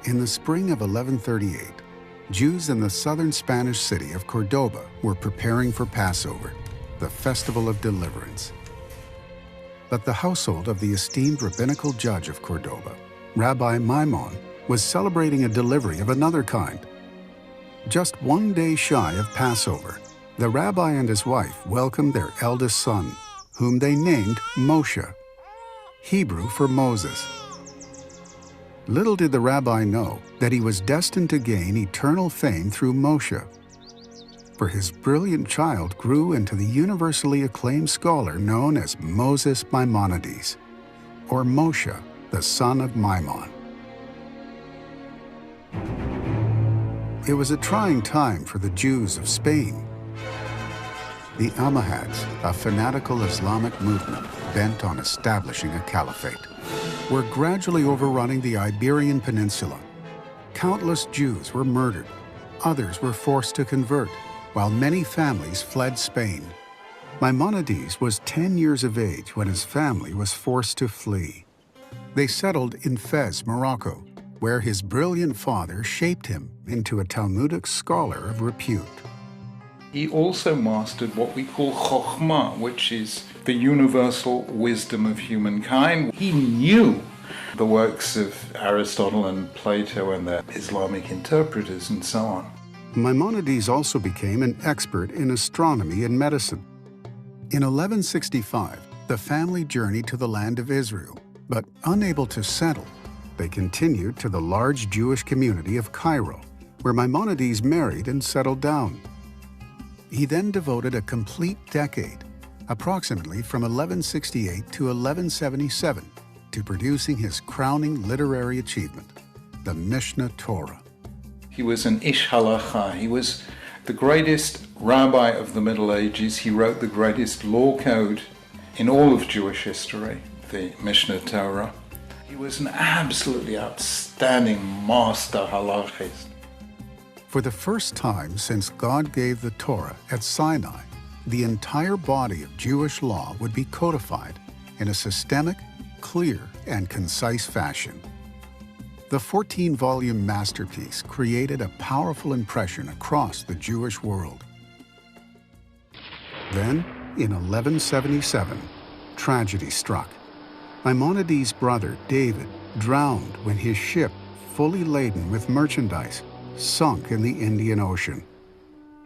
In the spring of 1138, Jews in the southern Spanish city of Cordoba were preparing for Passover, the festival of deliverance. But the household of the esteemed rabbinical judge of Cordoba, Rabbi Maimon, was celebrating a delivery of another kind. Just one day shy of Passover, the rabbi and his wife welcomed their eldest son, whom they named Moshe, Hebrew for Moses. Little did the rabbi know that he was destined to gain eternal fame through Moshe, for his brilliant child grew into the universally acclaimed scholar known as Moses Maimonides, or Moshe, the son of Maimon. It was a trying time for the Jews of Spain. The Almohads, a fanatical Islamic movement bent on establishing a caliphate, were gradually overrunning the Iberian Peninsula. Countless Jews were murdered. Others were forced to convert, while many families fled Spain. Maimonides was 10 years of age when his family was forced to flee. They settled in Fez, Morocco, where his brilliant father shaped him into a Talmudic scholar of repute. He also mastered what we call chokhmah, which is the universal wisdom of humankind. He knew the works of Aristotle and Plato and their Islamic interpreters and so on. Maimonides also became an expert in astronomy and medicine. In 1165, the family journeyed to the land of Israel, but unable to settle, they continued to the large Jewish community of Cairo, where Maimonides married and settled down. He then devoted a complete decade, approximately from 1168 to 1177, to producing his crowning literary achievement, the Mishnah Torah. He was an ish halacha. He was the greatest rabbi of the Middle Ages. He wrote the greatest law code in all of Jewish history, the Mishnah Torah. He was an absolutely outstanding master halachist. For the first time since God gave the Torah at Sinai, the entire body of Jewish law would be codified in a systemic, clear, and concise fashion. The 14-volume masterpiece created a powerful impression across the Jewish world. Then, in 1177, tragedy struck. Maimonides' brother, David, drowned when his ship, fully laden with merchandise, sunk in the Indian Ocean.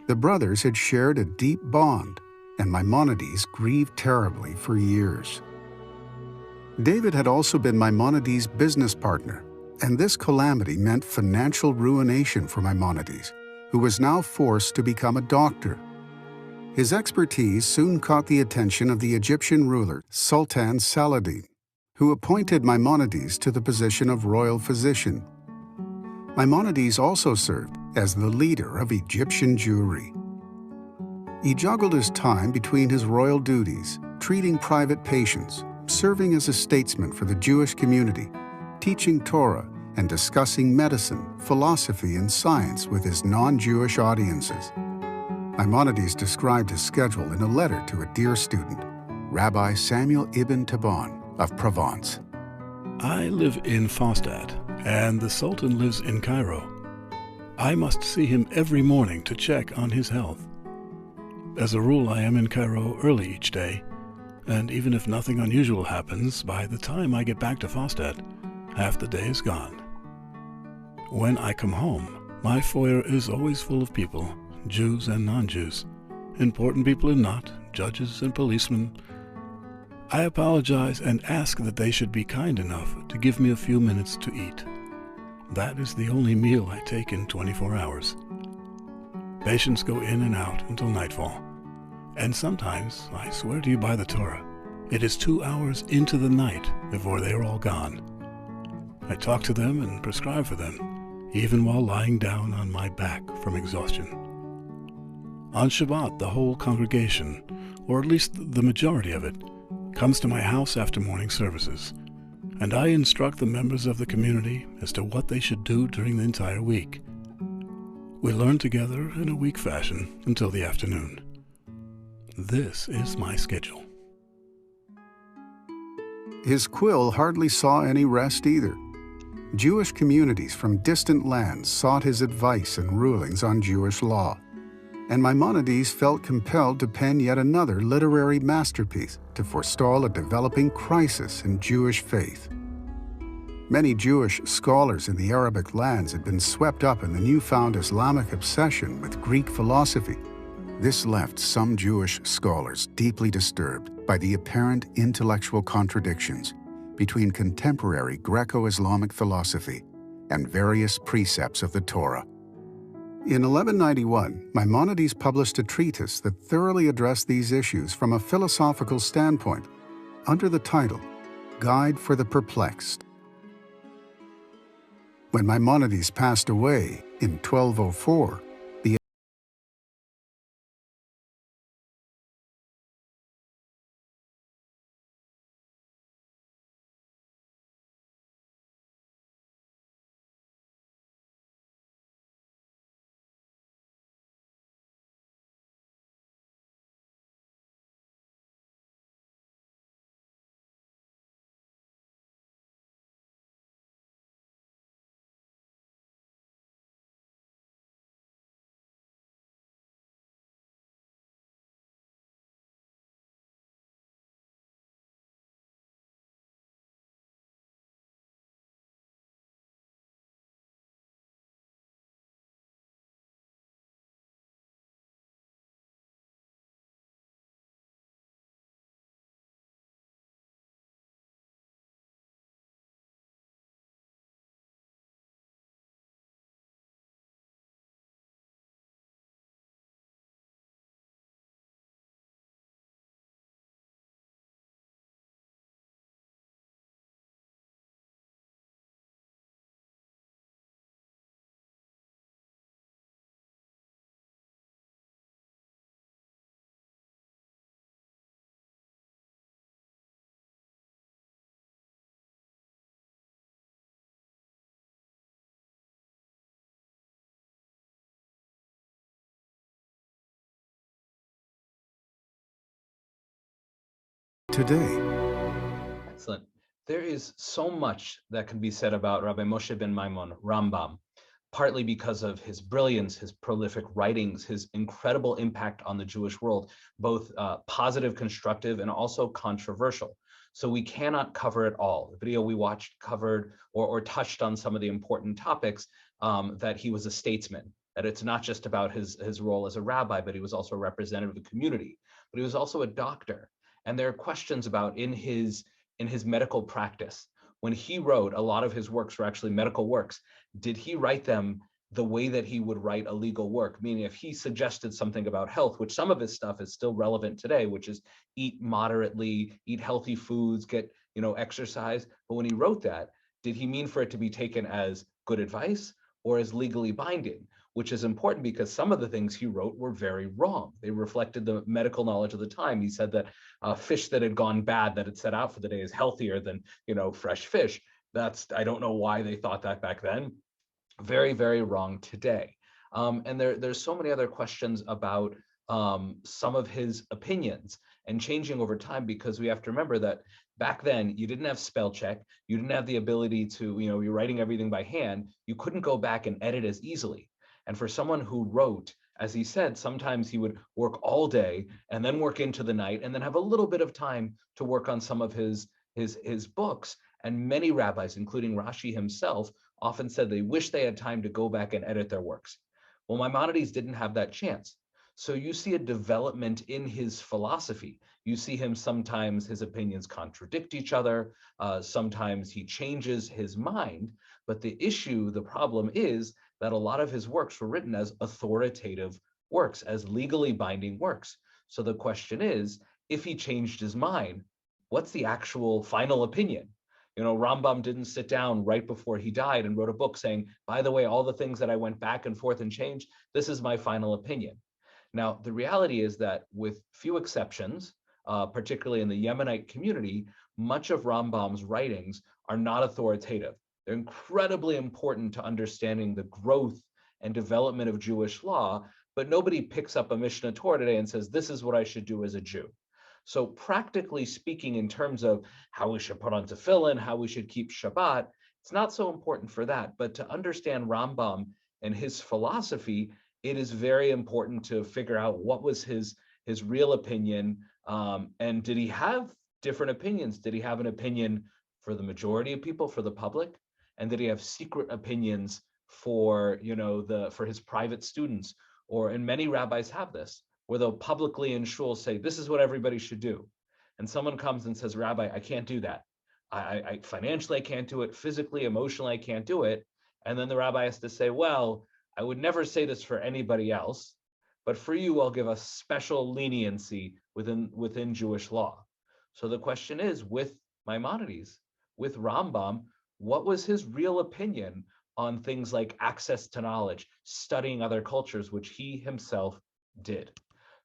The brothers had shared a deep bond, and Maimonides grieved terribly for years. David had also been Maimonides' business partner, and this calamity meant financial ruination for Maimonides, who was now forced to become a doctor. His expertise soon caught the attention of the Egyptian ruler, Sultan Saladin, who appointed Maimonides to the position of royal physician. Maimonides also served as the leader of Egyptian Jewry. He juggled his time between his royal duties, treating private patients, serving as a statesman for the Jewish community, teaching Torah, and discussing medicine, philosophy, and science with his non-Jewish audiences. Maimonides described his schedule in a letter to a dear student, Rabbi Samuel ibn Taban of Provence. I live in Fostad, and the Sultan lives in Cairo. I must see him every morning to check on his health. As a rule, I am in Cairo early each day, and even if nothing unusual happens, by the time I get back to Fostad, half the day is gone. When I come home, my foyer is always full of people, Jews and non-Jews, important people and not, judges and policemen. I apologize and ask that they should be kind enough to give me a few minutes to eat. That is the only meal I take in 24 hours. Patients go in and out until nightfall. And sometimes, I swear to you by the Torah, it is 2 hours into the night before they are all gone. I talk to them and prescribe for them, even while lying down on my back from exhaustion. On Shabbat, the whole congregation, or at least the majority of it, comes to my house after morning services, and I instruct the members of the community as to what they should do during the entire week. We learn together in a week fashion until the afternoon. This is my schedule. His quill hardly saw any rest either. Jewish communities from distant lands sought his advice and rulings on Jewish law, and Maimonides felt compelled to pen yet another literary masterpiece to forestall a developing crisis in Jewish faith. Many Jewish scholars in the Arabic lands had been swept up in the newfound Islamic obsession with Greek philosophy. This left some Jewish scholars deeply disturbed by the apparent intellectual contradictions between contemporary Greco-Islamic philosophy and various precepts of the Torah. In 1191, Maimonides published a treatise that thoroughly addressed these issues from a philosophical standpoint, under the title Guide for the Perplexed. When Maimonides passed away in 1204, the today, Excellent. There is so much that can be said about Rabbi Moshe ben Maimon, Rambam, partly because of his brilliance, his prolific writings, his incredible impact on the Jewish world, both positive, constructive, and also controversial. So we cannot cover it all. The video we watched covered or touched on some of the important topics, that he was a statesman, that it's not just about his role as a rabbi, but he was also a representative of the community, but he was also a doctor. And there are questions about in his medical practice. When he wrote, a lot of his works were actually medical works. Did he write them the way that he would write a legal work? Meaning if he suggested something about health, which some of his stuff is still relevant today, which is eat moderately, eat healthy foods, get, exercise. But when he wrote that, did he mean for it to be taken as good advice or as legally binding? Which is important because some of the things he wrote were very wrong. They reflected the medical knowledge of the time. He said that fish that had gone bad, that had set out for the day, is healthier than fresh fish. I don't know why they thought that back then. Very, very wrong today. And there's so many other questions about some of his opinions and changing over time, because we have to remember that back then you didn't have spell check, you didn't have the ability to, you're writing everything by hand, you couldn't go back and edit as easily. And for someone who wrote, as he said, sometimes he would work all day and then work into the night and then have a little bit of time to work on some of his books. And many rabbis, including Rashi himself, often said they wish they had time to go back and edit their works. Well, Maimonides didn't have that chance. So you see a development in his philosophy. You see him sometimes his opinions contradict each other. Sometimes he changes his mind. But the problem is that a lot of his works were written as authoritative works, as legally binding works. So the question is, if he changed his mind, what's the actual final opinion? Rambam didn't sit down right before he died and wrote a book saying, by the way, all the things that I went back and forth and changed, this is my final opinion. Now, the reality is that with few exceptions, particularly in the Yemenite community, much of Rambam's writings are not authoritative. They're incredibly important to understanding the growth and development of Jewish law, but nobody picks up a Mishnah Torah today and says, this is what I should do as a Jew. So practically speaking, in terms of how we should put on tefillin, how we should keep Shabbat, It's not so important for that, but to understand Rambam and his philosophy, it is very important to figure out what was his real opinion, and did he have different opinions? Did he have an opinion for the majority of people, for the public, and did he have secret opinions for for his private students? Or, and many rabbis have this, where they'll publicly in shul say, this is what everybody should do. And someone comes and says, Rabbi, I can't do that. I financially I can't do it, physically, emotionally I can't do it. And then the rabbi has to say, well, I would never say this for anybody else, but for you, I'll give a special leniency within Jewish law. So the question is, with Maimonides, with Rambam, what was his real opinion on things like access to knowledge, studying other cultures, which he himself did?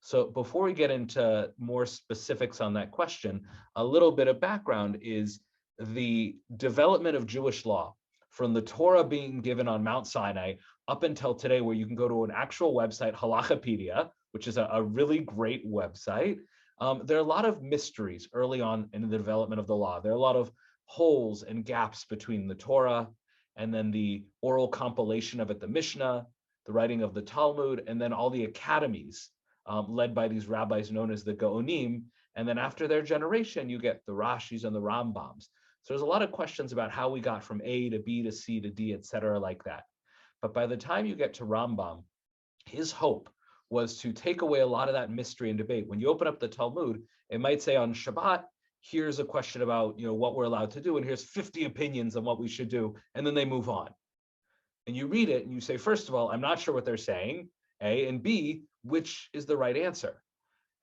So before we get into more specifics on that question, a little bit of background is the development of Jewish law from the Torah being given on Mount Sinai up until today, where you can go to an actual website, Halachapedia, which is a really great website. There are a lot of mysteries early on in the development of the law. There are a lot of holes and gaps between the Torah and then the oral compilation of it, the Mishnah, the writing of the Talmud, and then all the academies led by these rabbis known as the Gaonim. And then after their generation, you get the Rashis and the Rambams. So there's a lot of questions about how we got from A to B to C to D, et cetera, like that. But by the time you get to Rambam, his hope was to take away a lot of that mystery and debate. When you open up the Talmud, it might say on Shabbat, here's a question about what we're allowed to do, and here's 50 opinions on what we should do, and then they move on. And you read it and you say, first of all, I'm not sure what they're saying, A, and B, which is the right answer?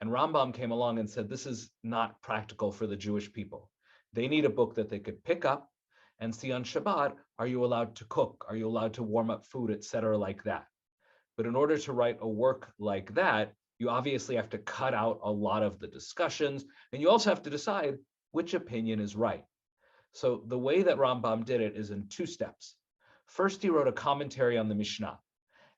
And Rambam came along and said, this is not practical for the Jewish people. They need a book that they could pick up and see on Shabbat, are you allowed to cook? Are you allowed to warm up food, et cetera, like that? But in order to write a work like that, you obviously have to cut out a lot of the discussions, and you also have to decide which opinion is right. So the way that Rambam did it is in two steps. First, he wrote a commentary on the Mishnah.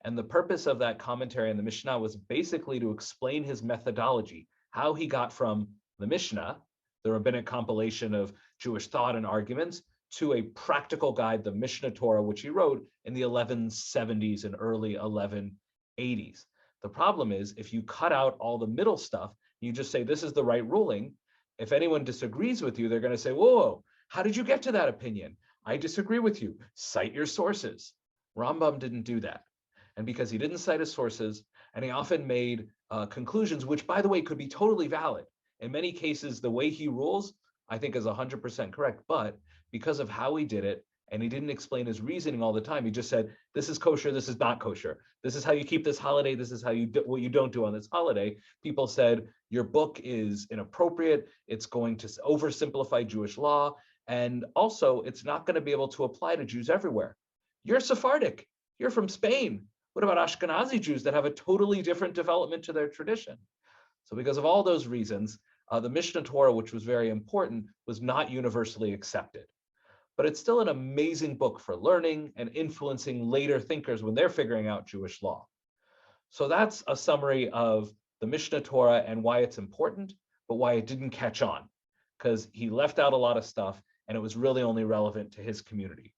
And the purpose of that commentary on the Mishnah was basically to explain his methodology, how he got from the Mishnah, the rabbinic compilation of Jewish thought and arguments, to a practical guide, the Mishnah Torah, which he wrote in the 1170s and early 1180s. The problem is, if you cut out all the middle stuff, you just say, this is the right ruling, if anyone disagrees with you, they're going to say, whoa, how did you get to that opinion? I disagree with you. Cite your sources. Rambam didn't do that. And because he didn't cite his sources, and he often made conclusions, which, by the way, could be totally valid. In many cases, the way he rules, I think, is 100% correct. But because of how he did it, and he didn't explain his reasoning all the time, he just said, this is kosher, this is not kosher. This is how you keep this holiday, this is how you do what you don't do on this holiday. People said, your book is inappropriate, it's going to oversimplify Jewish law, and also it's not going to be able to apply to Jews everywhere. You're Sephardic, you're from Spain. What about Ashkenazi Jews that have a totally different development to their tradition? So because of all those reasons, the Mishnah Torah, which was very important, was not universally accepted. But it's still an amazing book for learning and influencing later thinkers when they're figuring out Jewish law. So that's a summary of the Mishnah Torah and why it's important, but why it didn't catch on, because he left out a lot of stuff and it was really only relevant to his community.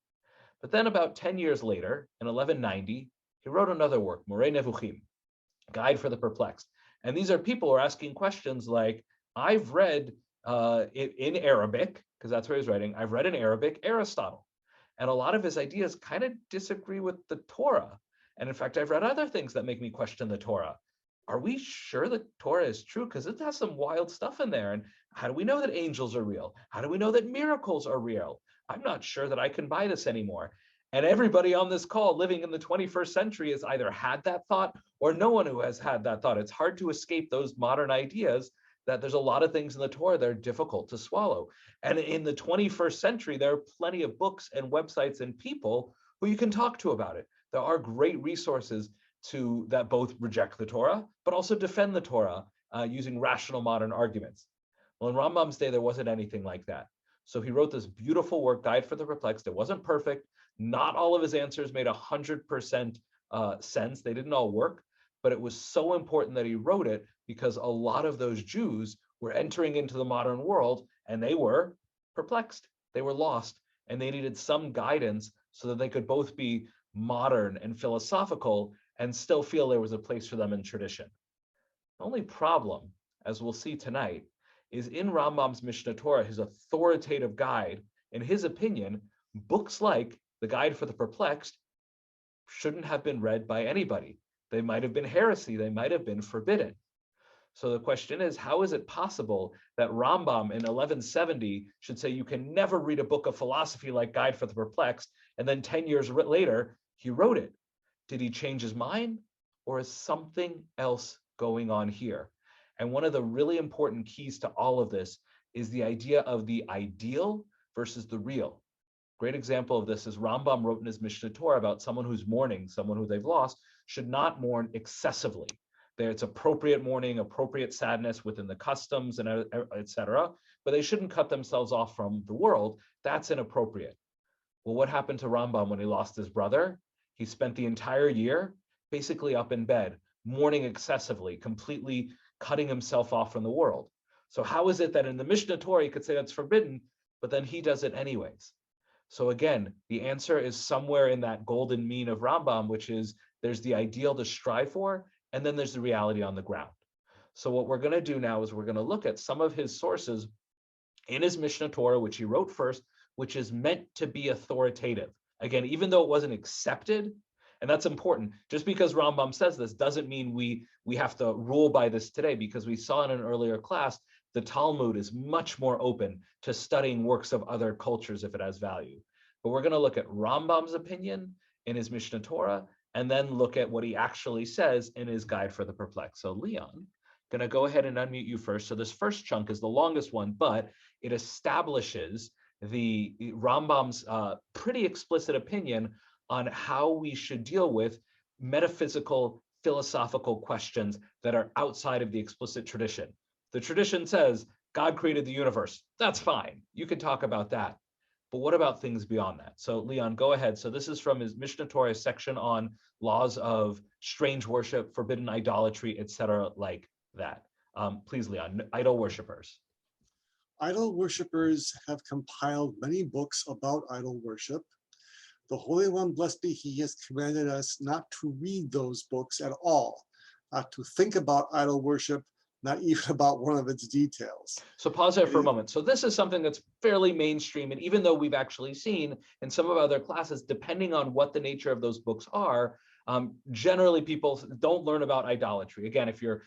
But then about 10 years later, in 1190, he wrote another work, Moreh Nevuchim, Guide for the Perplexed. And these are people who are asking questions like, I've read it in Arabic, because that's where he's writing, I've read in Arabic Aristotle. And a lot of his ideas kind of disagree with the Torah. And in fact, I've read other things that make me question the Torah. Are we sure the Torah is true? Because it has some wild stuff in there. And how do we know that angels are real? How do we know that miracles are real? I'm not sure that I can buy this anymore. And everybody on this call living in the 21st century has either had that thought or no one who has had that thought. It's hard to escape those modern ideas that there's a lot of things in the Torah that are difficult to swallow. And in the 21st century, there are plenty of books and websites and people who you can talk to about it. There are great resources that both reject the Torah, but also defend the Torah using rational modern arguments. Well, in Rambam's day, there wasn't anything like that. So he wrote this beautiful work, Guide for the Perplexed. It wasn't perfect. Not all of his answers made 100% sense. They didn't all work, but it was so important that he wrote it because a lot of those Jews were entering into the modern world and they were perplexed. They were lost. and they needed some guidance so that they could both be modern and philosophical and still feel there was a place for them in tradition. The only problem, as we'll see tonight, is in Rambam's Mishnah Torah, his authoritative guide. In his opinion, books like the Guide for the Perplexed shouldn't have been read by anybody. They might have been heresy, they might have been forbidden. So the question is, how is it possible that Rambam in 1170 should say you can never read a book of philosophy like Guide for the Perplexed, and then 10 years later, he wrote it? Did he change his mind, or is something else going on here? And one of the really important keys to all of this is the idea of the ideal versus the real. Great example of this is Rambam wrote in his Mishnah Torah about someone who's mourning, someone who they've lost, should not mourn excessively. It's appropriate mourning, appropriate sadness within the customs, and etc. But they shouldn't cut themselves off from the world. That's inappropriate. Well, what happened to Rambam when he lost his brother? He spent the entire year basically up in bed, mourning excessively, completely cutting himself off from the world. So how is it that in the Mishnah Torah you could say that's forbidden, but then he does it anyways? So again, the answer is somewhere in that golden mean of Rambam, which is there's the ideal to strive for, and then there's the reality on the ground. So what we're going to do now is we're going to look at some of his sources in his Mishnah Torah, which he wrote first, which is meant to be authoritative. Again, even though it wasn't accepted, and that's important, just because Rambam says this doesn't mean we have to rule by this today, because we saw in an earlier class, the Talmud is much more open to studying works of other cultures if it has value. But we're going to look at Rambam's opinion in his Mishnah Torah, and then look at what he actually says in his Guide for the Perplexed. So Leon, going to go ahead and unmute you first. So this first chunk is the longest one, but it establishes the Rambam's pretty explicit opinion on how we should deal with metaphysical, philosophical questions that are outside of the explicit tradition. The tradition says God created the universe. That's fine. You can talk about that. But what about things beyond that? So Leon, go ahead. So this is from his Mishnah Torah section on laws of strange worship, forbidden idolatry, etc., like that. Please, Leon, idol worshipers. Idol worshipers have compiled many books about idol worship. The Holy One, blessed be He, has commanded us not to read those books at all, not to think about idol worship, not even about one of its details. So pause there for a moment. So this is something that's fairly mainstream, and even though we've actually seen in some of our other classes, depending on what the nature of those books are, generally people don't learn about idolatry. Again, if you're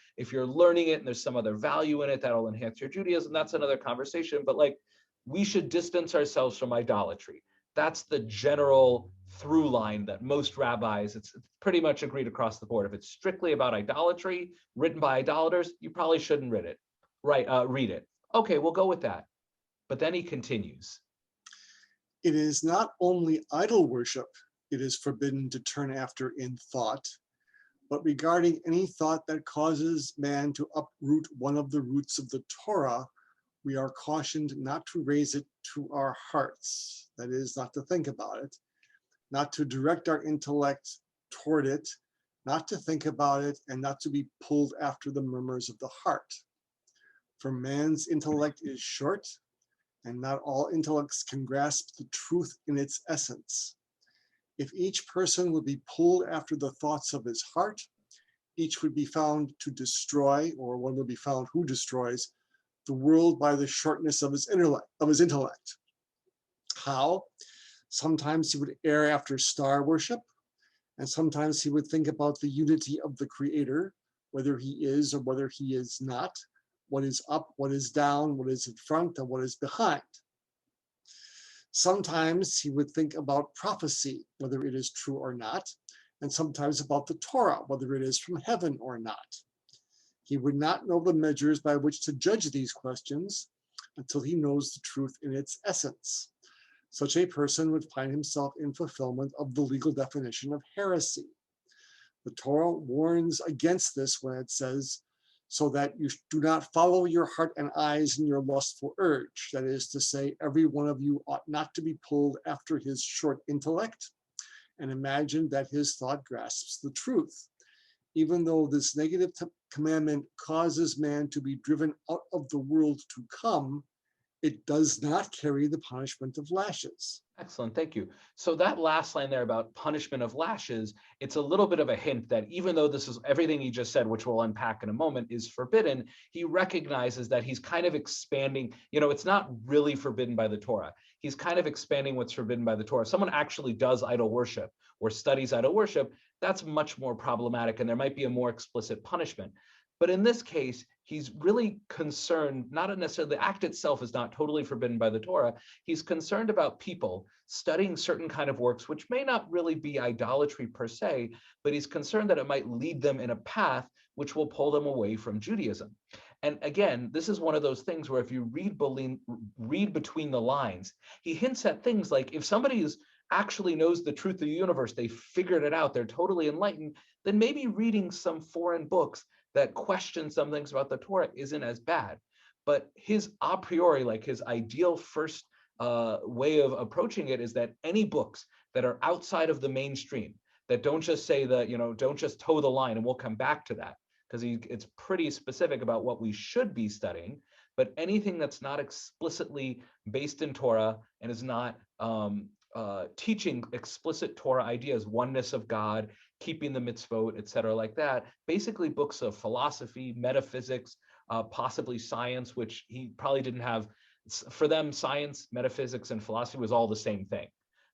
learning it and there's some other value in it that'll enhance your Judaism, that's another conversation. But like, we should distance ourselves from idolatry. That's the general through line that most rabbis, it's pretty much agreed across the board. If it's strictly about idolatry, written by idolaters, you probably shouldn't read it. Read it. Okay, we'll go with that. But then he continues. It is not only idol worship it is forbidden to turn after in thought, but regarding any thought that causes man to uproot one of the roots of the Torah, we are cautioned not to raise it to our hearts. That is, not to think about it, not to direct our intellect toward it, not to think about it, and not to be pulled after the murmurs of the heart. For man's intellect is short, and not all intellects can grasp the truth in its essence. If each person would be pulled after the thoughts of his heart, each would be found to destroy, or one would be found who destroys, the world by the shortness of his intellect. How? Sometimes he would err after star worship, and sometimes he would think about the unity of the Creator, whether he is or whether he is not, what is up, what is down, what is in front, and what is behind. Sometimes he would think about prophecy, whether it is true or not, and sometimes about the Torah, whether it is from heaven or not. He would not know the measures by which to judge these questions until he knows the truth in its essence. Such a person would find himself in fulfillment of the legal definition of heresy. The Torah warns against this when it says, so that you do not follow your heart and eyes in your lustful urge. That is to say, every one of you ought not to be pulled after his short intellect and imagine that his thought grasps the truth. Even though this negative commandment causes man to be driven out of the world to come, it does not carry the punishment of lashes. Excellent, thank you. So that last line there about punishment of lashes, it's a little bit of a hint that even though this is everything he just said, which we'll unpack in a moment, is forbidden, he recognizes that he's kind of expanding, it's not really forbidden by the Torah. He's kind of expanding what's forbidden by the Torah. If someone actually does idol worship or studies idol worship, that's much more problematic and there might be a more explicit punishment. But in this case, he's really concerned, not necessarily the act itself is not totally forbidden by the Torah. He's concerned about people studying certain kind of works, which may not really be idolatry per se, but he's concerned that it might lead them in a path which will pull them away from Judaism. And again, this is one of those things where if you read between the lines, he hints at things like if somebody actually knows the truth of the universe, they figured it out, they're totally enlightened, then maybe reading some foreign books that question some things about the Torah isn't as bad. But his a priori, like his ideal first way of approaching it is that any books that are outside of the mainstream, that don't just say don't just toe the line, and we'll come back to that, because it's pretty specific about what we should be studying, but anything that's not explicitly based in Torah and is not teaching explicit Torah ideas, oneness of God, keeping the mitzvot, etc., like that. Basically, books of philosophy, metaphysics, possibly science, which he probably didn't have. For them, science, metaphysics, and philosophy was all the same thing.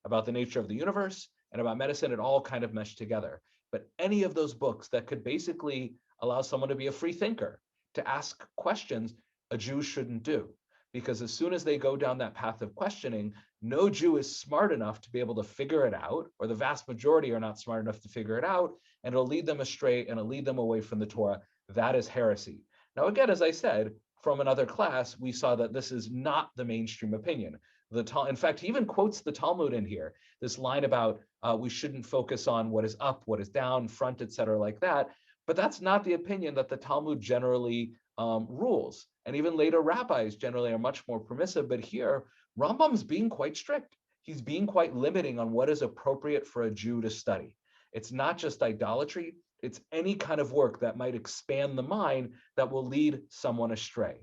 About the nature of the universe and about medicine, it all kind of meshed together. But any of those books that could basically allow someone to be a free thinker, to ask questions, a Jew shouldn't do. Because as soon as they go down that path of questioning, no Jew is smart enough to be able to figure it out, or the vast majority are not smart enough to figure it out, and it'll lead them astray and it'll lead them away from the Torah. That is heresy. Now, again, as I said, from another class, we saw that this is not the mainstream opinion. In fact, he even quotes the Talmud in here, this line about we shouldn't focus on what is up, what is down, front, etc., like that. But that's not the opinion that the Talmud generally rules. And even later rabbis generally are much more permissive. But here, Rambam's being quite strict. He's being quite limiting on what is appropriate for a Jew to study. It's not just idolatry. It's any kind of work that might expand the mind that will lead someone astray.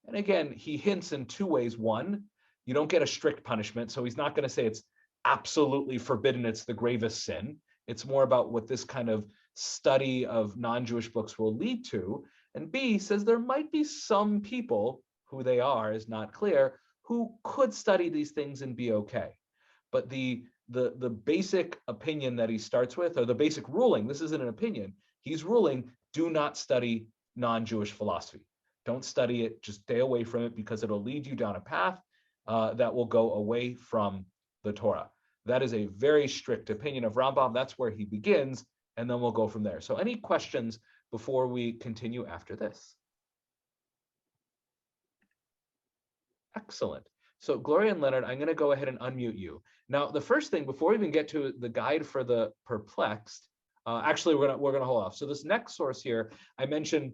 And again, he hints in two ways. One, you don't get a strict punishment. So he's not going to say it's absolutely forbidden, it's the gravest sin. It's more about what this kind of study of non-Jewish books will lead to. And B, says there might be some people, who they are is not clear, who could study these things and be okay. But the basic opinion that he starts with, or the basic ruling, this isn't an opinion, he's ruling, do not study non-Jewish philosophy. Don't study it, just stay away from it, because it'll lead you down a path that will go away from the Torah. That is a very strict opinion of Rambam. That's where he begins, and then we'll go from there. So any questions before we continue after this? Excellent. So Gloria and Leonard, I'm going to go ahead and unmute you. Now, the first thing, before we even get to the guide for the perplexed, actually, we're gonna hold off. So this next source here, I mentioned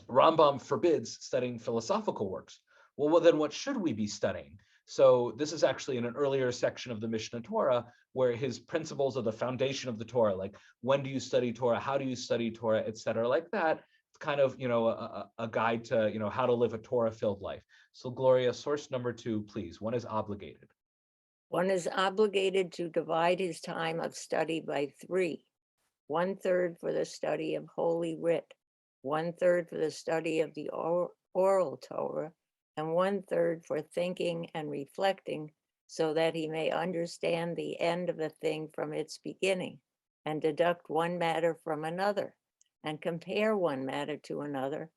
Rambam forbids studying philosophical works. Well, then what should we be studying? So this is actually in an earlier section of the Mishnah Torah, where his principles are the foundation of the Torah, like when do you study Torah, how do you study Torah, etc., like that. It's kind of, a guide to, how to live a Torah-filled life. So Gloria, source number 2, please. One is obligated. One is obligated to divide his time of study by 3, 1/3 for the study of Holy Writ, 1/3 for the study of the oral Torah, and 1/3 for thinking and reflecting, so that he may understand the end of a thing from its beginning, and deduct one matter from another, and compare one matter to another,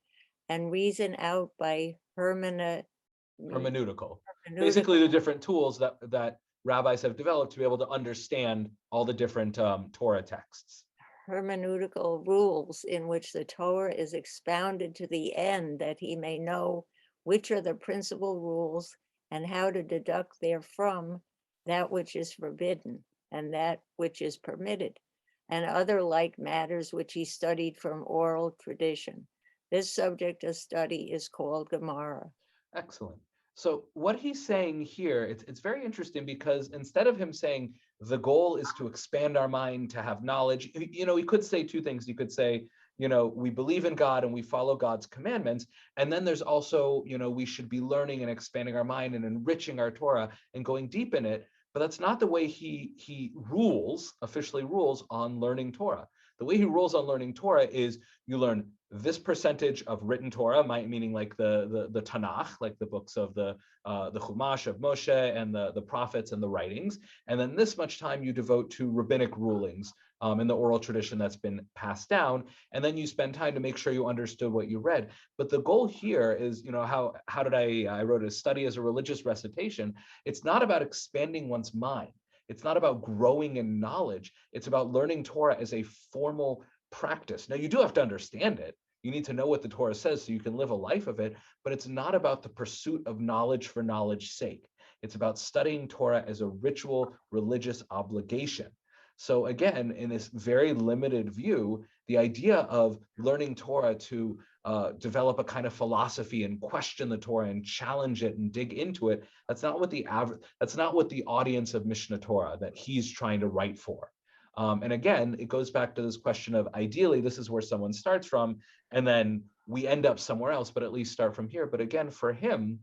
and reason out by Hermeneutical. Basically, the different tools that rabbis have developed to be able to understand all the different Torah texts. Hermeneutical rules in which the Torah is expounded to the end, that he may know which are the principal rules and how to deduct therefrom that which is forbidden and that which is permitted, and other like matters which he studied from oral tradition. This subject of study is called Gemara. Excellent. So what he's saying here, it's very interesting, because instead of him saying the goal is to expand our mind, to have knowledge, he could say two things. He could say, we believe in God and we follow God's commandments. And then there's also, we should be learning and expanding our mind and enriching our Torah and going deep in it. But that's not the way he rules, officially rules on learning Torah. The way he rules on learning Torah is you learn this percentage of written Torah, meaning like the Tanakh, like the books of the Chumash of Moshe and the prophets and the writings, and then this much time you devote to rabbinic rulings in the oral tradition that's been passed down, and then you spend time to make sure you understood what you read. But the goal here is, how did I wrote a study as a religious recitation. It's not about expanding one's mind. It's not about growing in knowledge. It's about learning Torah as a formal practice. Now, you do have to understand it. You need to know what the Torah says so you can live a life of it, but it's not about the pursuit of knowledge for knowledge's sake. It's about studying Torah as a ritual religious obligation. So again, in this very limited view, the idea of learning Torah to develop a kind of philosophy and question the Torah and challenge it and dig into it, that's not what the audience of Mishnah Torah that he's trying to write for. And again, it goes back to this question of ideally, this is where someone starts from, and then we end up somewhere else, but at least start from here. But again, for him,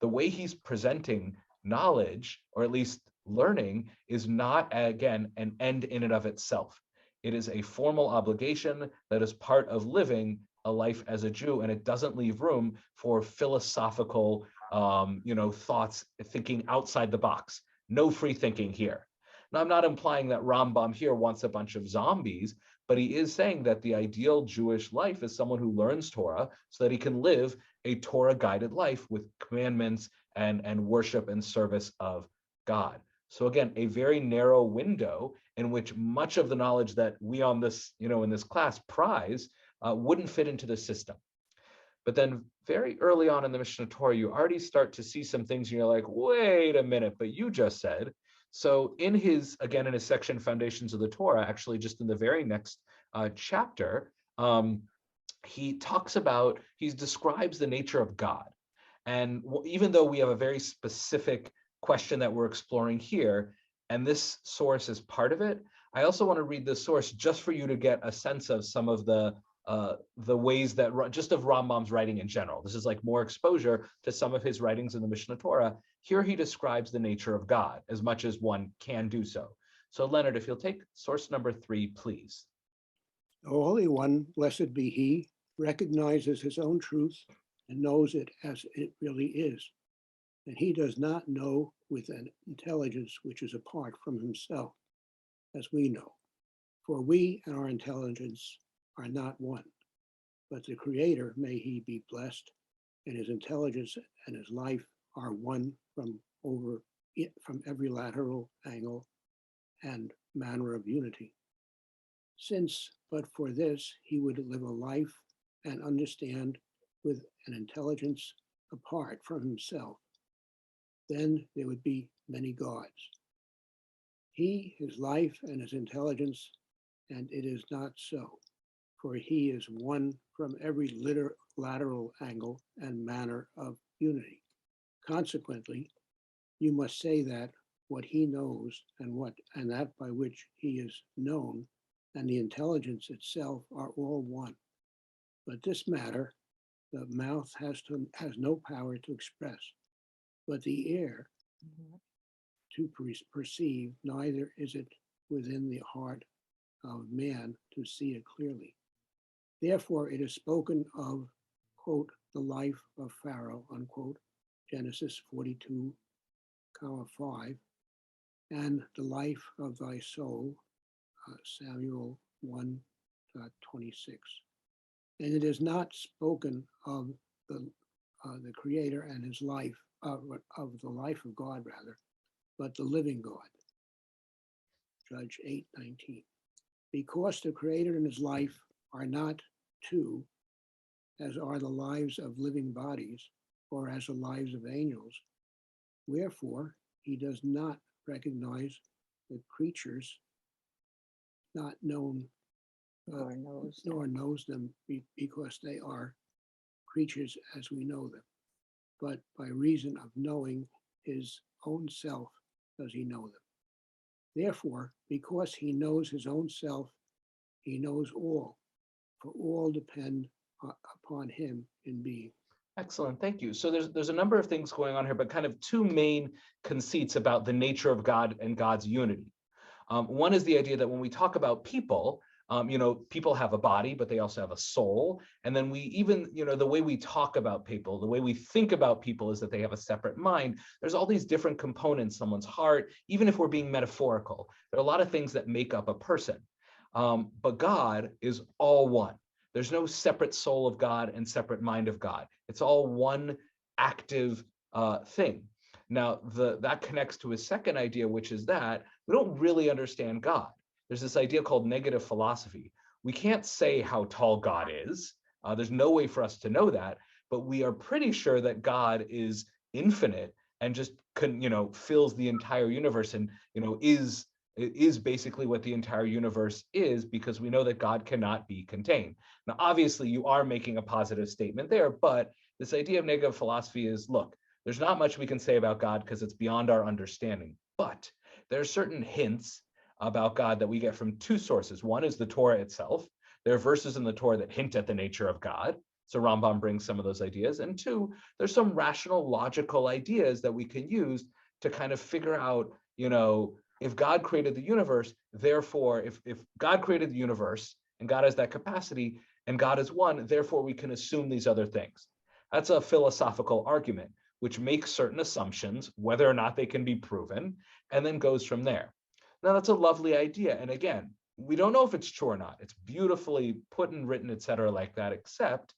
the way he's presenting knowledge, or at least learning, is not, again, an end in and of itself. It is a formal obligation that is part of living a life as a Jew, and it doesn't leave room for philosophical, thoughts, thinking outside the box. No free thinking here. Now, I'm not implying that Rambam here wants a bunch of zombies, but he is saying that the ideal Jewish life is someone who learns Torah so that he can live a Torah-guided life with commandments and worship and service of God. So again, a very narrow window in which much of the knowledge that we on this, in this class prize wouldn't fit into the system. But then very early on in the Mishnah Torah, you already start to see some things and you're like, wait a minute, but you just said. So in his section, Foundations of the Torah, actually just in the very next chapter, he describes the nature of God. And even though we have a very specific question that we're exploring here, and this source is part of it, I also want to read this source just for you to get a sense of some of the ways that just of Rambam's writing in general. This is like more exposure to some of his writings in the Mishnah Torah. Here he describes the nature of God as much as one can do so. So Leonard, if you'll take source number 3, please. The Holy One, blessed be he, recognizes his own truth and knows it as it really is. And he does not know with an intelligence which is apart from himself, as we know. For we and our intelligence are not one, but the Creator, may he be blessed, and his intelligence and his life are one from every lateral angle and manner of unity. Since, but for this, he would live a life and understand with an intelligence apart from himself, then there would be many gods. He, his life, and his intelligence, and it is not so, for he is one from every lateral angle and manner of unity. Consequently, you must say that what he knows and that by which he is known and the intelligence itself are all one. But this matter, the mouth has no power to express, but the ear to perceive, neither is it within the heart of man to see it clearly. Therefore, it is spoken of, quote, the life of Pharaoh, unquote, Genesis 42:5, and the life of thy soul, Samuel 1:26. And it is not spoken of the Creator and his life, of the life of God rather, but the living God, Judge 8:19. Because the Creator and his life are not two, as are the lives of living bodies, or as the lives of angels, wherefore he does not recognize the creatures, not known, nor knows them because they are creatures as we know them, but by reason of knowing his own self does he know them. Therefore, because he knows his own self, he knows all, for all depend upon him in being. Excellent, thank you. So there's a number of things going on here, but kind of two main conceits about the nature of God and God's unity. One is the idea that when we talk about people, people have a body, but they also have a soul. And then we even, the way we talk about people, the way we think about people is that they have a separate mind. There's all these different components, someone's heart, even if we're being metaphorical, there are a lot of things that make up a person. But God is all one. There's no separate soul of God and separate mind of God. It's all one active thing. Now, that connects to his second idea, which is that we don't really understand God. There's this idea called negative philosophy. We can't say how tall God is. There's no way for us to know that, but we are pretty sure that God is infinite and just fills the entire universe and is basically what the entire universe is, because we know that God cannot be contained. Now, obviously, you are making a positive statement there, but this idea of negative philosophy is, look, there's not much we can say about God because it's beyond our understanding, but there are certain hints about God that we get from two sources. One is the Torah itself. There are verses in the Torah that hint at the nature of God. So Rambam brings some of those ideas. And two, there's some rational, logical ideas that we can use to kind of figure out, if God created the universe, therefore, if God created the universe and God has that capacity and God is one, therefore we can assume these other things. That's a philosophical argument, which makes certain assumptions, whether or not they can be proven, and then goes from there. Now, that's a lovely idea. And again, we don't know if it's true or not. It's beautifully put and written, et cetera, like that, except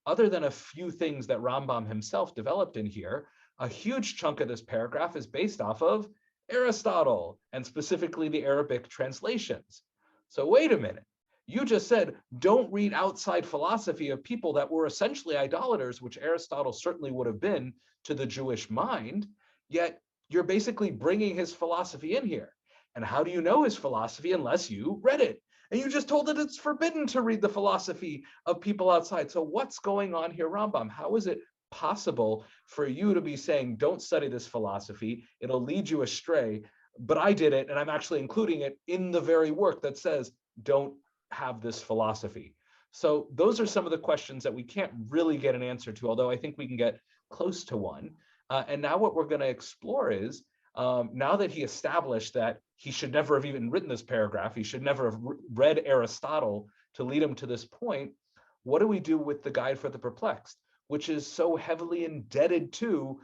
other than a few things that Rambam himself developed in here, a huge chunk of this paragraph is based off of Aristotle, and specifically the Arabic translations. So wait a minute. You just said, don't read outside philosophy of people that were essentially idolaters, which Aristotle certainly would have been to the Jewish mind, yet you're basically bringing his philosophy in here. And how do you know his philosophy unless you read it? And you just told that it's forbidden to read the philosophy of people outside. So what's going on here, Rambam? How is it possible for you to be saying, don't study this philosophy, it'll lead you astray, but I did it, and I'm actually including it in the very work that says, don't have this philosophy? So those are some of the questions that we can't really get an answer to, although I think we can get close to one. And now what we're going to explore is, now that he established that he should never have even written this paragraph, he should never have read Aristotle to lead him to this point, what do we do with the Guide for the Perplexed, which is so heavily indebted to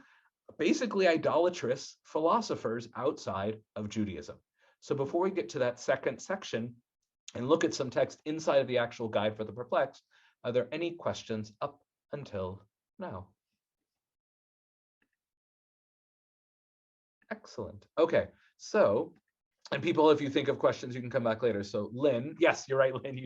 basically idolatrous philosophers outside of Judaism? So before we get to that second section and look at some text inside of the actual Guide for the Perplexed, are there any questions up until now? Excellent. Okay, so, and people, if you think of questions, you can come back later. So Lynn, yes, you're right, Lynn,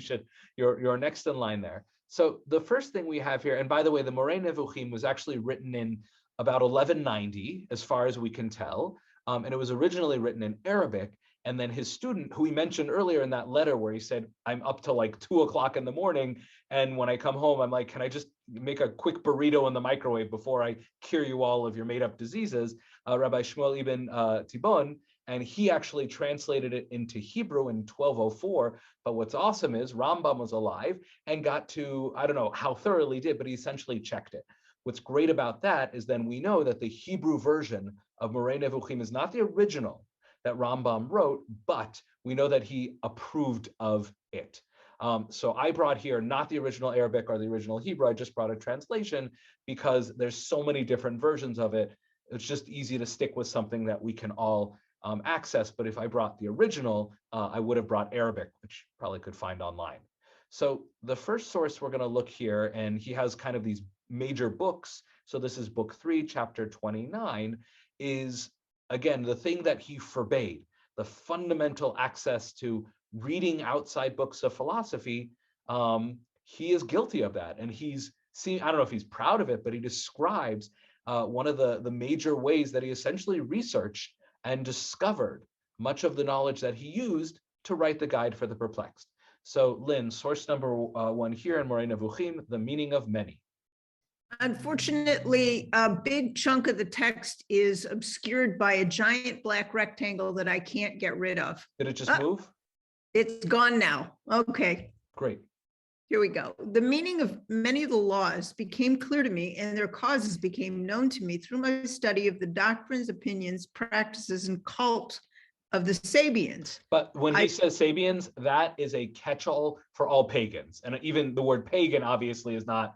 you're next in line there. So the first thing we have here, and by the way, the Moreh Nevuchim was actually written in about 1190, as far as we can tell, and it was originally written in Arabic. And then his student, who he mentioned earlier in that letter where he said, I'm up till like 2 o'clock in the morning, and when I come home, I'm like, can I just make a quick burrito in the microwave before I cure you all of your made up diseases? Rabbi Shmuel ibn Tibon, and he actually translated it into Hebrew in 1204. But what's awesome is Rambam was alive and got to, I don't know how thoroughly he did, but he essentially checked it. What's great about that is then we know that the Hebrew version of Moreh Nevuchim is not the original that Rambam wrote, but we know that he approved of it. So I brought here not the original Arabic or the original Hebrew, I just brought a translation because there's so many different versions of it. It's just easy to stick with something that we can all access. But if I brought the original, I would have brought Arabic, which probably could find online. So the first source we're going to look here, and he has kind of these major books. So this is book 3, chapter 29, is again, the thing that he forbade, the fundamental access to reading outside books of philosophy. He is guilty of that. And he's seen, I don't know if he's proud of it, but he describes one of the major ways that he essentially researched and discovered much of the knowledge that he used to write the Guide for the Perplexed. So Lynn, source number 1 here in Moreh Nevuchim, the meaning of many. Unfortunately, a big chunk of the text is obscured by a giant black rectangle that I can't get rid of. Did it just move? It's gone now. Okay. Great. Here we go. The meaning of many of the laws became clear to me, and their causes became known to me through my study of the doctrines, opinions, practices, and cult of the Sabians. But when he says Sabians, that is a catch-all for all pagans. And even the word pagan obviously is not,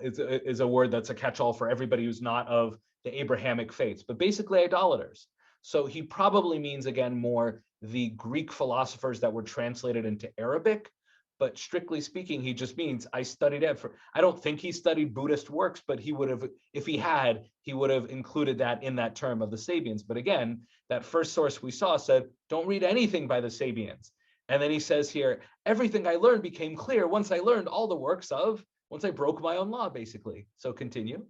is a word that's a catch-all for everybody who's not of the Abrahamic faiths, but basically idolaters. So he probably means, again, more the Greek philosophers that were translated into Arabic. But strictly speaking, he just means I studied it for, I don't think he studied Buddhist works, but he would have, if he had, he would have included that in that term of the Sabians. But again, that first source we saw said, don't read anything by the Sabians. And then he says here, everything I learned became clear once I learned all the works of, once I broke my own law, basically. So continue.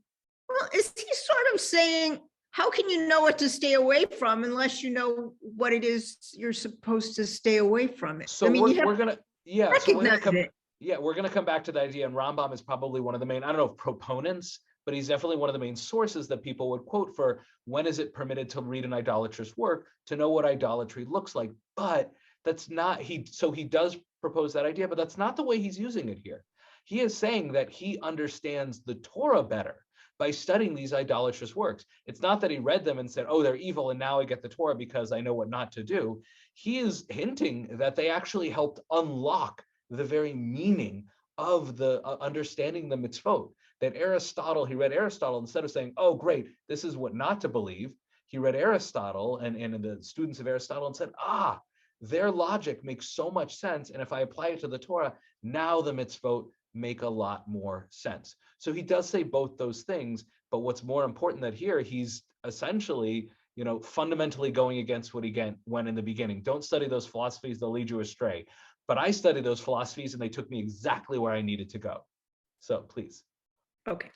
Well, is he sort of saying, how can you know what to stay away from unless you know what it is you're supposed to stay away from it? So I mean, we're going to, yeah, so we're going to come back to the idea, and Rambam is probably one of the main, I don't know if proponents, but he's definitely one of the main sources that people would quote for when is it permitted to read an idolatrous work to know what idolatry looks like. But that's not, so he does propose that idea, but that's not the way he's using it here. He is saying that he understands the Torah better by studying these idolatrous works. It's not that he read them and said, oh, they're evil, and now I get the Torah because I know what not to do. He is hinting that they actually helped unlock the very meaning of the understanding the mitzvot. That Aristotle, he read Aristotle, instead of saying, oh, great, this is what not to believe, he read Aristotle and the students of Aristotle and said, their logic makes so much sense. And if I apply it to the Torah, now the mitzvot make a lot more sense. So he does say both those things, but what's more important that here, he's essentially, fundamentally going against what he went in the beginning. Don't study those philosophies, they'll lead you astray. But I studied those philosophies and they took me exactly where I needed to go. So please. Okay.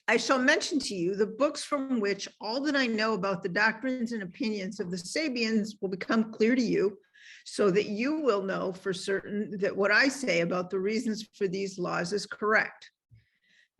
I shall mention to you the books from which all that I know about the doctrines and opinions of the Sabians will become clear to you, so that you will know for certain that what I say about the reasons for these laws is correct.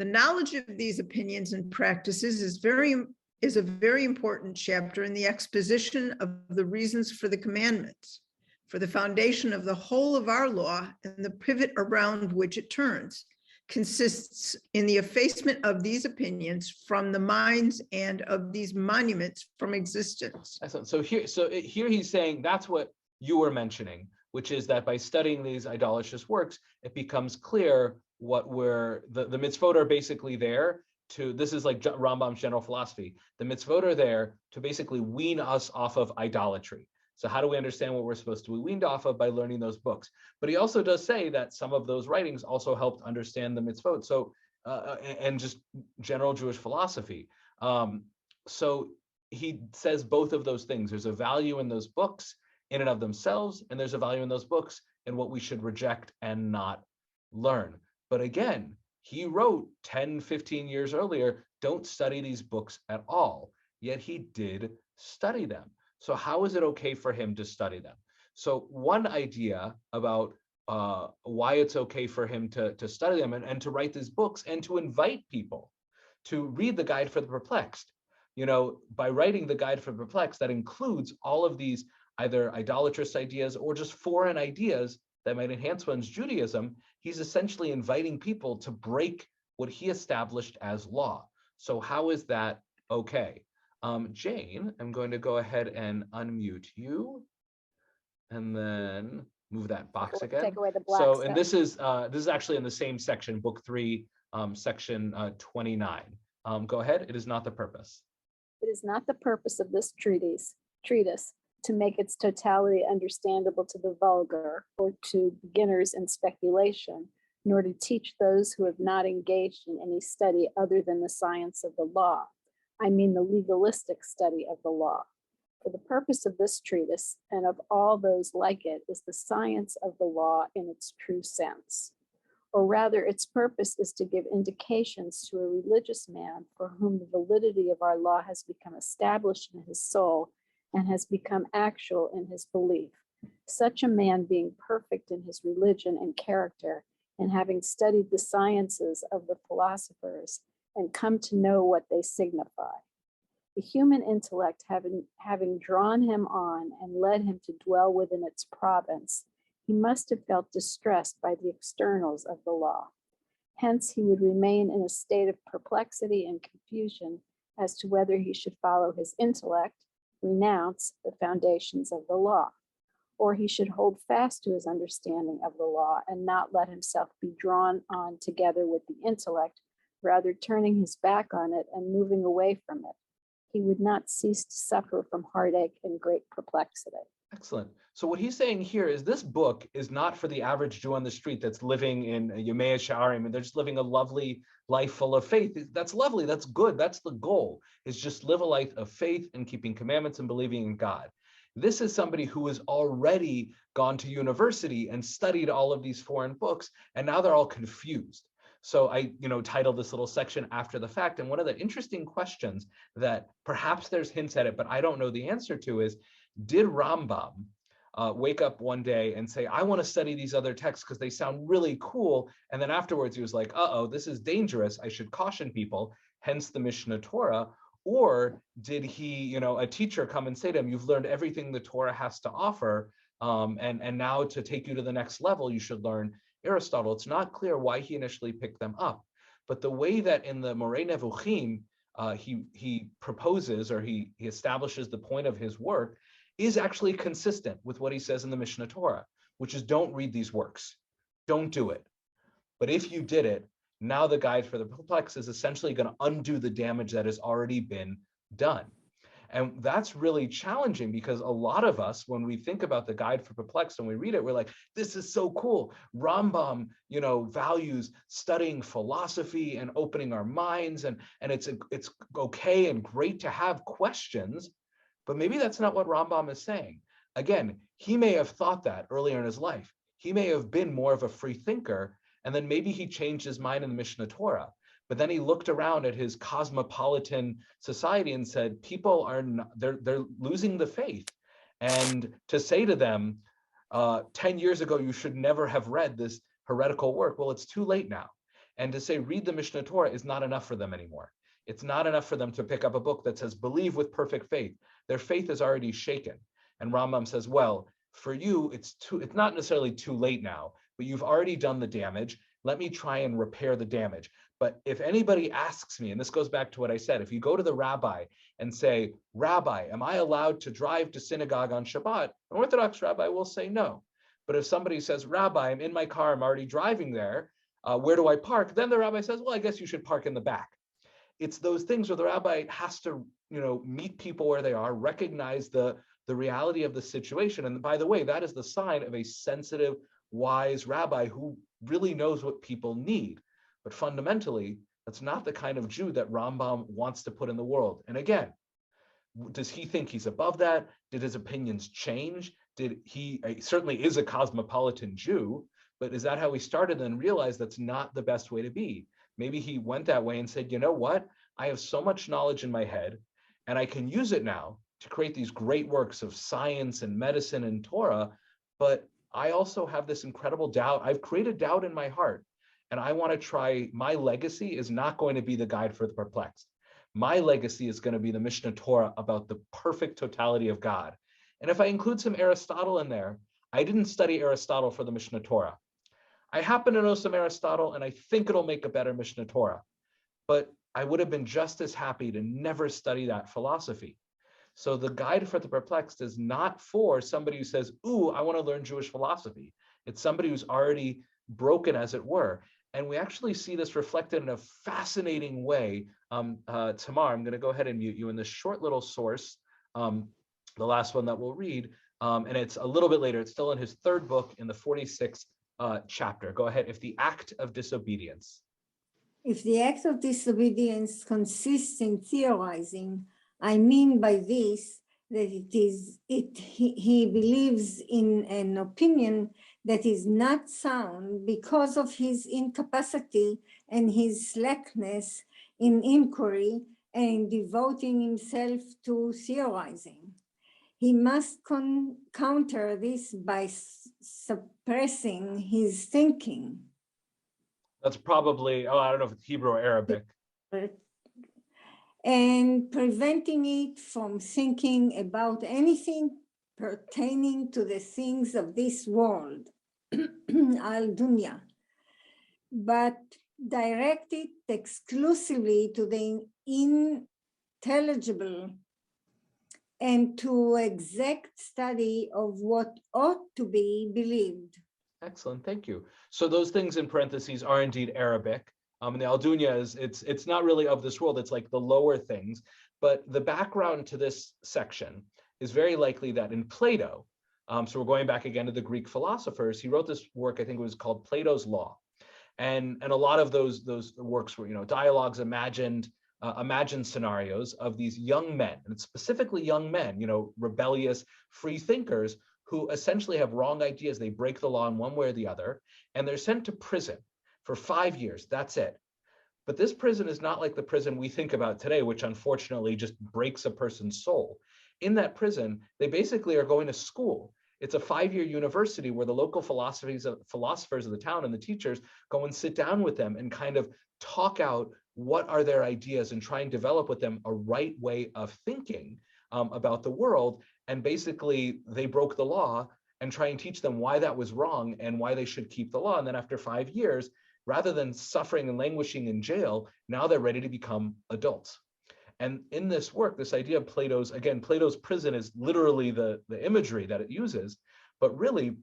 The knowledge of these opinions and practices is a very important chapter in the exposition of the reasons for the commandments, for the foundation of the whole of our law, and the pivot around which it turns consists in the effacement of these opinions from the minds and of these monuments from existence. Excellent. So here he's saying that's what you were mentioning, which is that by studying these idolatrous works, it becomes clear what the mitzvot are basically there to, this is like Rambam's general philosophy. The mitzvot are there to basically wean us off of idolatry. So how do we understand what we're supposed to be weaned off of? By learning those books. But he also does say that some of those writings also helped understand the mitzvot. So, and just general Jewish philosophy. So he says both of those things. There's a value in those books in and of themselves, and there's a value in those books in what we should reject and not learn. But again, he wrote 10, 15 years earlier, don't study these books at all. Yet he did study them. So how is it okay for him to study them? So one idea about why it's okay for him to study them and to write these books and to invite people to read the Guide for the Perplexed. By writing the Guide for the Perplexed, that includes all of these either idolatrous ideas or just foreign ideas that might enhance one's Judaism. He's essentially inviting people to break what he established as law. So how is that okay? Jane, I'm going to go ahead and unmute you and then move that box again. Take away the black So, stuff. and this is actually in the same section, book 3, section 29. Go ahead. It is not the purpose. It is not the purpose of this treatise to make its totality understandable to the vulgar or to beginners in speculation, nor to teach those who have not engaged in any study other than the science of the law. I mean the legalistic study of the law. For the purpose of this treatise and of all those like it is the science of the law in its true sense. Or rather, its purpose is to give indications to a religious man for whom the validity of our law has become established in his soul and has become actual in his belief. Such a man being perfect in his religion and character, and having studied the sciences of the philosophers and come to know what they signify. The human intellect having drawn him on and led him to dwell within its province, He must have felt distressed by the externals of the law. Hence, he would remain in a state of perplexity and confusion as to whether he should follow his intellect, renounce the foundations of the law, or he should hold fast to his understanding of the law and not let himself be drawn on together with the intellect, rather turning his back on it and moving away from it. He would not cease to suffer from heartache and great perplexity. Excellent. So what he's saying here is this book is not for the average Jew on the street that's living in Yemei Sha'arim and they're just living a lovely life full of faith. That's lovely. That's good. That's the goal, is just live a life of faith and keeping commandments and believing in God. This is somebody who has already gone to university and studied all of these foreign books, and now they're all confused. So I, titled this little section After the Fact. And one of the interesting questions that perhaps there's hints at it, but I don't know the answer to is, did Rambam wake up one day and say, I want to study these other texts because they sound really cool. And then afterwards he was like, uh-oh, this is dangerous. I should caution people, hence the Mishnah Torah. Or did he, a teacher come and say to him, you've learned everything the Torah has to offer. And now to take you to the next level, you should learn Aristotle. It's not clear why he initially picked them up. But the way that in the Moreh Nevuchim, he proposes, or he establishes the point of his work, is actually consistent with what he says in the Mishnah Torah, which is don't read these works. Don't do it. But if you did it, now the Guide for the Perplexed is essentially going to undo the damage that has already been done. And that's really challenging because a lot of us, when we think about the Guide for Perplexed and we read it, we're like, this is so cool. Rambam, values studying philosophy and opening our minds, and it's okay and great to have questions. But maybe that's not what Rambam is saying. Again, he may have thought that earlier in his life. He may have been more of a free thinker, and then maybe he changed his mind in the Mishnah Torah. But then he looked around at his cosmopolitan society and said, people are they're losing the faith. And to say to them, 10 years ago, you should never have read this heretical work. Well, it's too late now. And to say, read the Mishnah Torah is not enough for them anymore. It's not enough for them to pick up a book that says, believe with perfect faith. Their faith is already shaken. And Rambam says, well, for you, it's not necessarily too late now, but you've already done the damage. Let me try and repair the damage. But if anybody asks me, and this goes back to what I said, if you go to the rabbi and say, Rabbi, am I allowed to drive to synagogue on Shabbat? An Orthodox rabbi will say no. But if somebody says, Rabbi, I'm in my car, I'm already driving there, where do I park? Then the rabbi says, well, I guess you should park in the back. It's those things where the rabbi has to, meet people where they are, recognize the reality of the situation. And by the way, that is the sign of a sensitive, wise rabbi who really knows what people need. But fundamentally, that's not the kind of Jew that Rambam wants to put in the world. And again, does he think he's above that? Did his opinions change? He certainly is a cosmopolitan Jew, but is that how he started and realized that's not the best way to be? Maybe he went that way and said, you know what? I have so much knowledge in my head, and I can use it now to create these great works of science and medicine and Torah, but I also have this incredible doubt. I've created doubt in my heart, and I want to try. My legacy is not going to be the Guide for the Perplexed. My legacy is going to be the Mishnah Torah about the perfect totality of God. And if I include some Aristotle in there, I didn't study Aristotle for the Mishnah Torah. I happen to know some Aristotle, and I think it'll make a better Mishnah Torah. But I would have been just as happy to never study that philosophy. So the Guide for the Perplexed is not for somebody who says, ooh, I want to learn Jewish philosophy. It's somebody who's already broken, as it were. And we actually see this reflected in a fascinating way. Tamar, I'm going to go ahead and mute you in this short little source, the last one that we'll read. And it's a little bit later. It's still in his third book in the 46th chapter. Go ahead. If the act of disobedience. If the act of disobedience consists in theorizing, I mean by this that he believes in an opinion that is not sound because of his incapacity and his slackness in inquiry and devoting himself to theorizing. He must counter this by suppressing his thinking. That's probably, I don't know if it's Hebrew or Arabic. And preventing it from thinking about anything pertaining to the things of this world, al-dunya, but direct it exclusively to the intelligible and to exact study of what ought to be believed. Excellent, thank you. So those things in parentheses are indeed Arabic. And the Al-Dunya is, it's not really of this world, it's like the lower things. But the background to this section is very likely that in Plato, so we're going back again to the Greek philosophers, he wrote this work, I think it was called Plato's Law. And a lot of those works were, dialogues, imagined scenarios of these young men, and specifically young men, rebellious free thinkers who essentially have wrong ideas. They break the law in one way or the other, and they're sent to prison for 5 years. That's it. But this prison is not like the prison we think about today, which unfortunately just breaks a person's soul. In that prison, they basically are going to school. It's a 5-year university where the local philosophers of the town and the teachers go and sit down with them and kind of talk out what are their ideas and try and develop with them a right way of thinking about the world. And basically they broke the law and try and teach them why that was wrong and why they should keep the law. And then after 5 years, rather than suffering and languishing in jail, now they're ready to become adults. And in this work, this idea of Plato's prison is literally the imagery that it uses, but really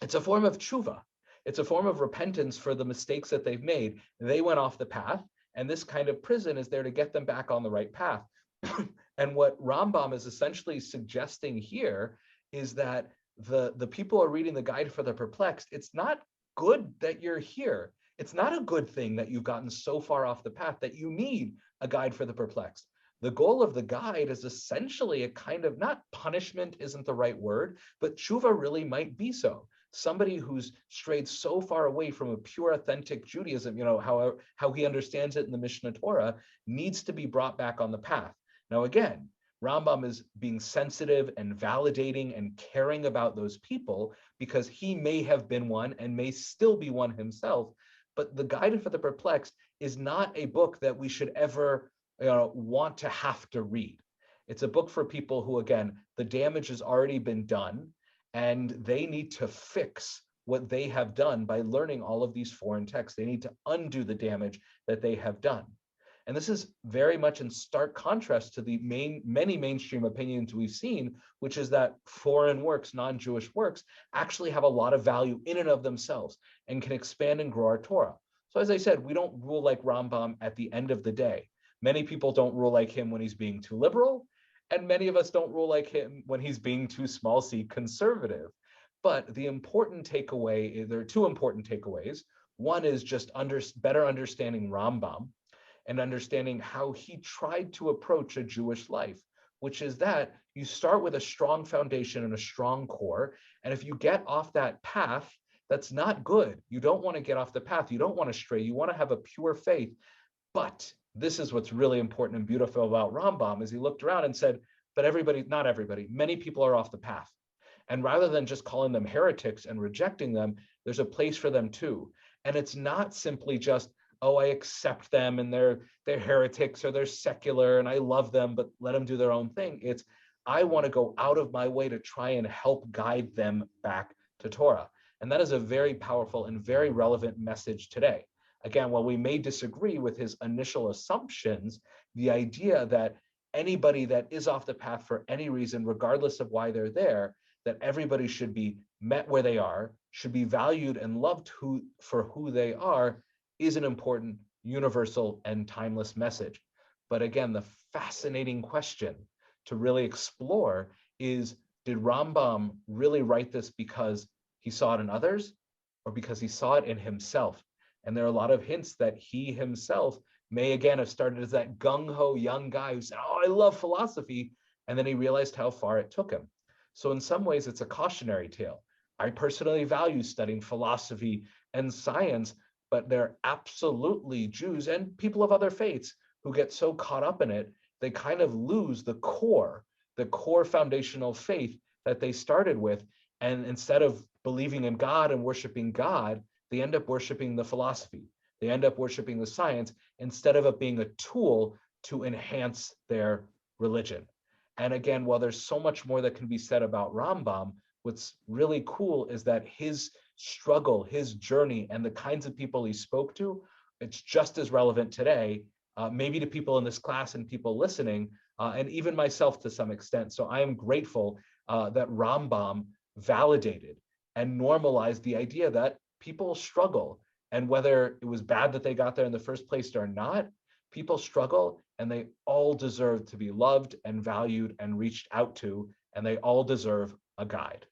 it's a form of tshuva. It's a form of repentance for the mistakes that they've made. They went off the path, and this kind of prison is there to get them back on the right path. And what Rambam is essentially suggesting here is that the people are reading the Guide for the Perplexed. It's not good that you're here. It's not a good thing that you've gotten so far off the path that you need a guide for the perplexed. The goal of the guide is essentially a kind of, not punishment isn't the right word, but tshuva really might be so. Somebody who's strayed so far away from a pure, authentic Judaism, how he understands it in the Mishnah Torah, needs to be brought back on the path. Now, again, Rambam is being sensitive and validating and caring about those people because he may have been one and may still be one himself. But the Guide for the Perplexed is not a book that we should ever want to have to read. It's a book for people who, again, the damage has already been done and they need to fix what they have done by learning all of these foreign texts. They need to undo the damage that they have done. And this is very much in stark contrast to the many mainstream opinions we've seen, which is that foreign works, non-Jewish works, actually have a lot of value in and of themselves and can expand and grow our Torah. So as I said, we don't rule like Rambam at the end of the day. Many people don't rule like him when he's being too liberal, and many of us don't rule like him when he's being too small c conservative. But the important takeaway, there are two important takeaways. One is just better understanding Rambam, and understanding how he tried to approach a Jewish life, which is that you start with a strong foundation and a strong core. And if you get off that path, that's not good. You don't want to get off the path. You don't want to stray. You want to have a pure faith. But this is what's really important and beautiful about Rambam, is he looked around and said, but not everybody, many people are off the path. And rather than just calling them heretics and rejecting them, there's a place for them too. And it's not simply just, oh, I accept them and they're heretics or they're secular and I love them, but let them do their own thing. It's, I want to go out of my way to try and help guide them back to Torah. And that is a very powerful and very relevant message today. Again, while we may disagree with his initial assumptions, the idea that anybody that is off the path for any reason, regardless of why they're there, that everybody should be met where they are, should be valued and loved for who they are, is an important, universal, and timeless message. But again, the fascinating question to really explore is, did Rambam really write this because he saw it in others or because he saw it in himself? And there are a lot of hints that he himself may again have started as that gung-ho young guy who said, oh, I love philosophy, and then he realized how far it took him. So in some ways, it's a cautionary tale. I personally value studying philosophy and science, but there are absolutely Jews and people of other faiths who get so caught up in it, they kind of lose the core foundational faith that they started with. And instead of believing in God and worshiping God, they end up worshiping the philosophy. They end up worshiping the science instead of it being a tool to enhance their religion. And again, while there's so much more that can be said about Rambam, what's really cool is that his struggle, his journey, and the kinds of people he spoke to, it's just as relevant today, maybe to people in this class and people listening, and even myself to some extent. So I am grateful that Rambam validated and normalized the idea that people struggle. And whether it was bad that they got there in the first place or not, people struggle, and they all deserve to be loved and valued and reached out to, and they all deserve a guide.